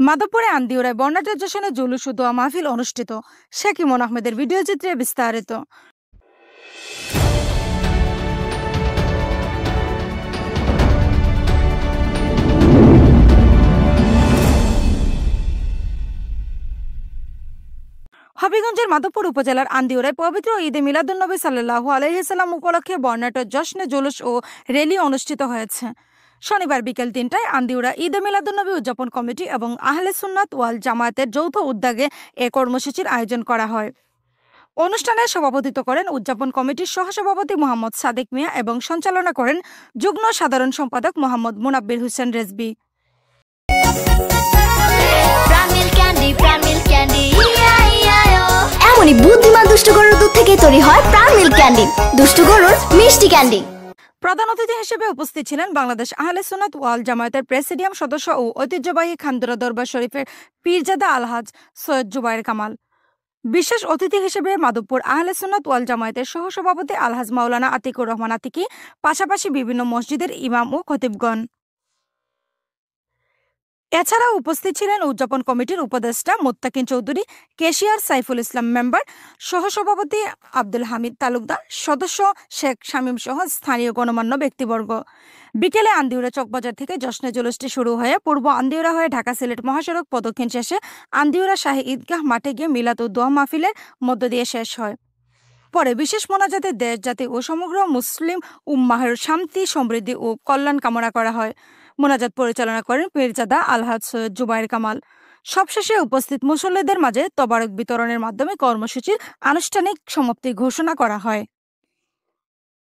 মাধবপুরে আন্দিউরায় বর্ণাঢ্য জশ্নে জুলুস ও দোয়া মাহফিল অনুষ্ঠিত। শেখ ইমন আহমেদের ভিডিও চিত্রে বিস্তারিত। হবিগঞ্জের মাধবপুর উপজেলার আন্দিউরায় পবিত্র ঈদে মিলাদুন্নবী সাল্লাল্লাহু আলাইহি সাল্লাম উপলক্ষে বর্ণাঢ্য জশ্নে জুলুস ও র্যালি অনুষ্ঠিত হয়েছে। শনিবার বিকেল ৩টায় আন্দিউরা ঈদে মিলাদুন্নবী উদযাপন কমিটি এবং আহলে সুন্নাত ওয়াল জামায়াতের যৌথ উদ্যোগে এ কর্মসূচির আয়োজন করা হয়। অনুষ্ঠানে সভাপতিত্ব করেন উদযাপন কমিটির সহসভাপতি মোহাম্মদ সাদেক মিয়া এবং সঞ্চালনা করেন যুগ্ম সাধারণ সম্পাদক মোহাম্মদ মুনাব্বির হোসেন রেজবি। এমনই বুদ্ধিমান দুষ্টু গরুর দুধ থেকে তৈরি হয় প্রাণ মিল্ক ক্যান্ডি, দুষ্টু গরুর মিষ্টি ক্যান্ডি। প্রধান অতিথি হিসেবে উপস্থিত ছিলেন বাংলাদেশ আহলে সুন্নাত ওয়াল জামায়াতের প্রেসিডিয়াম সদস্য ও ঐতিহ্যবাহী খানদুরা দরবার শরীফের পীরজাদা আলহাজ সৈয়দ জুবায়ের কামাল। বিশেষ অতিথি হিসেবে মাধবপুর আহলে সুন্নাত ওয়াল জামায়াতের সহসভাপতি আলহাজ মাওলানা আতিকুর রহমান আতিকি, পাশাপাশি বিভিন্ন মসজিদের ইমাম ও খতিবগণ। এছাড়াও উপস্থিত ছিলেন উদযাপন কমিটির উপদেষ্টা মোত্তাকিন চৌধুরী, কেশিয়ার সাইফুল ইসলাম মেম্বার, সহসভাপতি আব্দুল হামিদ তালুকদার, সদস্য শেখ শামীম সহ স্থানীয় গণমান্য ব্যক্তিবর্গ। বিকেলে আন্দিউরা চকবাজার থেকে জশ্নে জুলুসটি শুরু হয়ে পূর্ব আন্দিউরা হয়ে ঢাকা সিলেট মহাসড়ক প্রদক্ষিণ শেষে আন্দিউরা শাহী ঈদগাহ মাঠে গিয়ে মিলাদ ও দোয়া মাহফিলের মধ্য দিয়ে শেষ হয়। পরে বিশেষ মোনাজাতে দেশ জাতি ও সমগ্র মুসলিম উম্মাহের শান্তি, সমৃদ্ধি ও কল্যাণ কামনা করা হয়। মোনাজাত পরিচালনা করেন পীরজাদা আলহাজ সৈয়দ জুবায়ের কামাল। সবশেষে উপস্থিত মুসল্লিদের মাঝে তবারক বিতরণের মাধ্যমে কর্মসূচির আনুষ্ঠানিক সমাপ্তি ঘোষণা করা হয়।